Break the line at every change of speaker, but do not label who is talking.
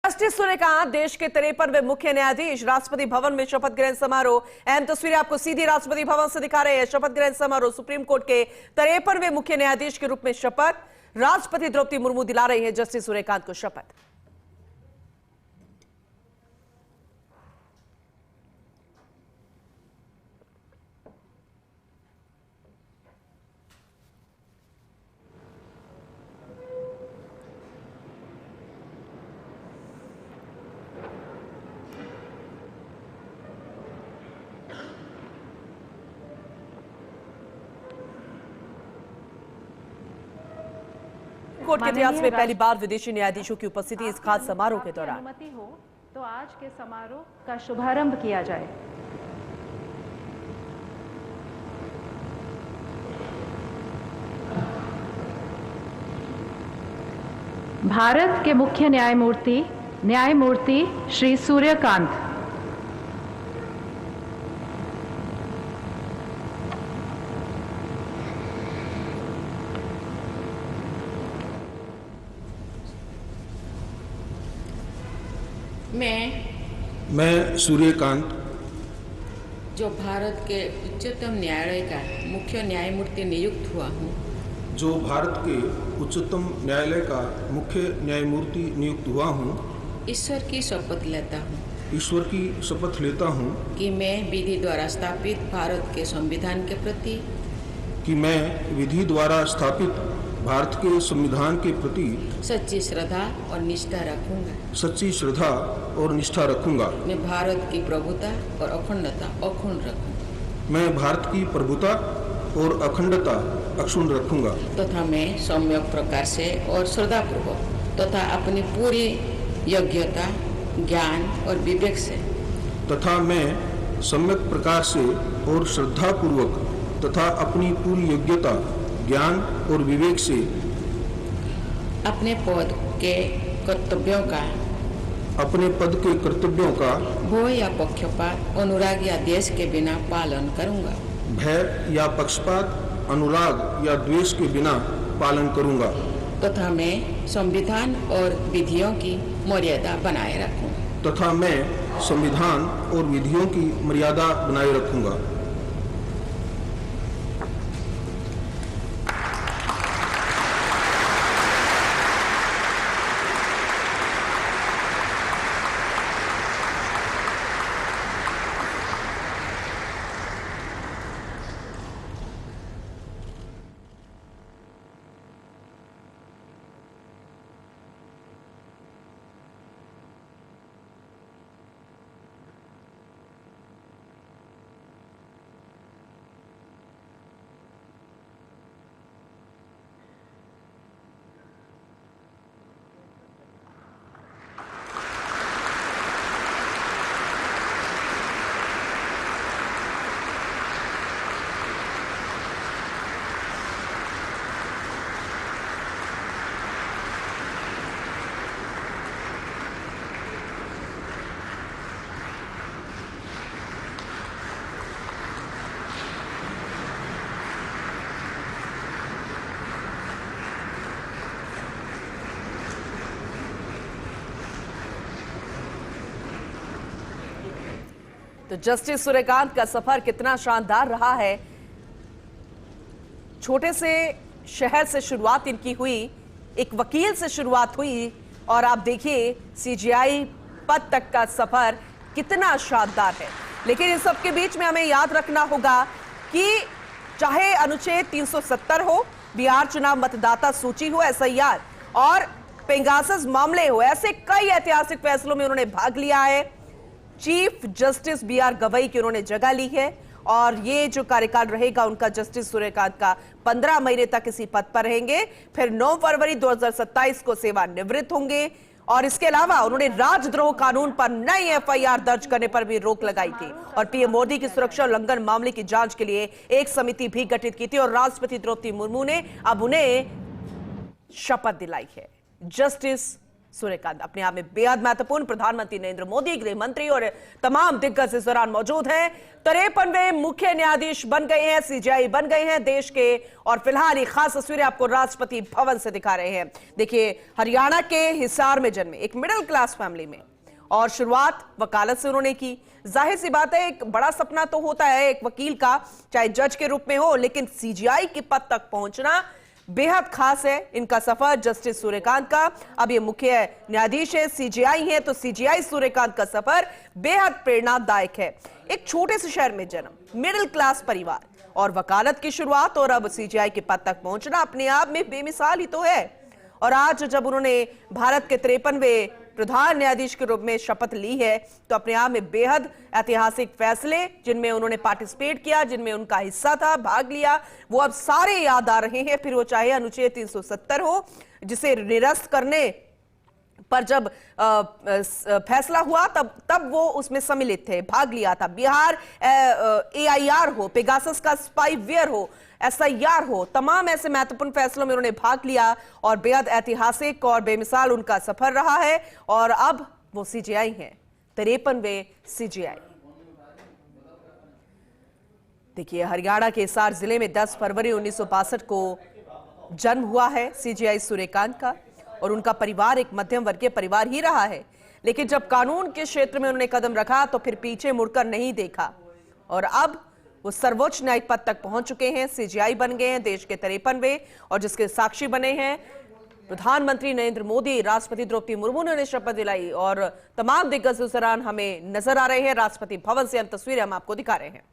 Justice Suryakant देश के 53वें मुख्य न्यायाधीश राष्ट्रपति भवन में शपथ ग्रहण समारोह। अहम तस्वीरें आपको सीधी राष्ट्रपति भवन से दिखा रहे हैं। शपथ ग्रहण समारोह। सुप्रीम कोर्ट के 53वें मुख्य न्यायाधीश के रूप में शपथ राष्ट्रपति द्रौपदी मुर्मू दिला रही है जस्टिस सूर्यकांत को शपथ। कोर्ट के इतिहास में पहली बार विदेशी न्यायाधीशों की उपस्थिति इस खास समारोह के दौरान।
अनुमति हो तो आज के समारोह का शुभारंभ किया जाए। भारत के मुख्य न्यायमूर्ति श्री सूर्यकांत।
मैं सूर्यकांत,
जो भारत के उच्चतम न्यायालय का मुख्य न्यायमूर्ति नियुक्त हुआ हूँ,
जो भारत के उच्चतम न्यायालय का मुख्य न्यायमूर्ति नियुक्त हुआ हूँ,
ईश्वर की शपथ लेता हूँ कि मैं विधि द्वारा स्थापित भारत के संविधान के प्रति
भारत के संविधान के प्रति
सच्ची श्रद्धा और निष्ठा रखूंगा। मैं भारत की प्रभुता और अखंडता
अक्षुण्ण रखूंगा
तथा मैं सम्यक प्रकार से और श्रद्धापूर्वक तथा अपनी पूरी योग्यता, ज्ञान और विवेक से
और विवेक से
अपने पद के कर्तव्यों का भय या पक्षपात, अनुराग या द्वेष के बिना पालन करूंगा। तथा मैं संविधान और विधियों की मर्यादा बनाए रखूंगा।
तो जस्टिस सूर्यकांत का सफर कितना शानदार रहा है। छोटे से शहर से शुरुआत इनकी हुई, एक वकील से शुरुआत हुई और आप देखिए सीजीआई पद तक का सफर कितना शानदार है। लेकिन इन सब के बीच में हमें याद रखना होगा कि चाहे अनुच्छेद 370 हो, बिहार चुनाव मतदाता सूची हो, एसआईआर और पेगासस मामले हो, ऐसे कई ऐतिहासिक फैसलों में उन्होंने भाग लिया है। चीफ जस्टिस बीआर गवई की उन्होंने जगह ली है और ये जो कार्यकाल रहेगा उनका जस्टिस सूर्यकांत का 15 महीने तक इसी पद पर रहेंगे। फिर 9 फरवरी 2027 को सेवानिवृत्त होंगे और इसके अलावा उन्होंने राजद्रोह कानून पर नई एफआईआर दर्ज करने पर भी रोक लगाई थी और पीएम मोदी की सुरक्षा उल्लंघन मामले की जांच के लिए एक समिति भी गठित की थी और राष्ट्रपति द्रौपदी मुर्मू ने अब उन्हें शपथ दिलाई है। जस्टिस सूर्यकांत अपने आप में बेहद महत्वपूर्ण। प्रधानमंत्री नरेंद्र मोदी, गृह मंत्री और तमाम दिग्गज इस दौरान मौजूद हैं। 53वें मुख्य न्यायाधीश बन गए हैं, सीजेआई बन गए हैं देश के। और फिलहाल ये खास तस्वीरें आपको राष्ट्रपति भवन से दिखा रहे हैं। देखिए, हरियाणा के हिसार में जन्मे एक मिडिल क्लास फैमिली में, और शुरुआत वकालत से उन्होंने की। जाहिर सी बात है, एक बड़ा सपना तो होता है एक वकील का, चाहे जज के रूप में हो, लेकिन सीजेआई के पद तक पहुंचना बेहद खास है। इनका सफर जस्टिस सूर्यकांत का, अब ये मुख्य न्यायाधीश है, सीजेआई है, तो सीजेआई सूर्यकांत का सफर बेहद प्रेरणादायक है। एक छोटे से शहर में जन्म, मिडिल क्लास परिवार और वकालत की शुरुआत, और अब सीजेआई के पद तक पहुंचना अपने आप में बेमिसाल ही तो है। और आज जब उन्होंने भारत के 53वें प्रधान न्यायाधीश के रूप में शपथ ली है, तो अपने आप में बेहद ऐतिहासिक फैसले जिनमें उन्होंने पार्टिसिपेट किया, जिनमें उनका हिस्सा था, भाग लिया, वो अब सारे याद आ रहे हैं। फिर वो चाहे अनुच्छेद 370 हो, जिसे निरस्त करने पर जब फैसला हुआ तब वो उसमें सम्मिलित थे, भाग लिया था। बिहार AIR हो, पेगासस का स्पाईवेयर हो, SIR हो, तमाम ऐसे महत्वपूर्ण फैसलों में उन्होंने भाग लिया और बेहद ऐतिहासिक और बेमिसाल उनका सफर रहा है। और अब वो सीजेआई हैं, 53वें सीजेआई। देखिए, हरियाणा के हिसार जिले में 10 फरवरी 1962 को जन्म हुआ है सीजेआई सूर्यकांत का, और उनका परिवार एक मध्यम वर्गीय परिवार ही रहा है। लेकिन जब कानून के क्षेत्र में उन्होंने कदम रखा तो फिर पीछे मुड़कर नहीं देखा, और अब वो सर्वोच्च न्यायिक पद तक पहुंच चुके हैं, सीजेआई बन गए हैं देश के 53वें, और जिसके साक्षी बने हैं प्रधानमंत्री नरेंद्र मोदी, राष्ट्रपति द्रौपदी मुर्मू ने उन्हें शपथ दिलाई, और तमाम दिग्गज उस दौरान हमें नजर आ रहे हैं। राष्ट्रपति भवन से हम तस्वीरें हम आपको दिखा रहे हैं।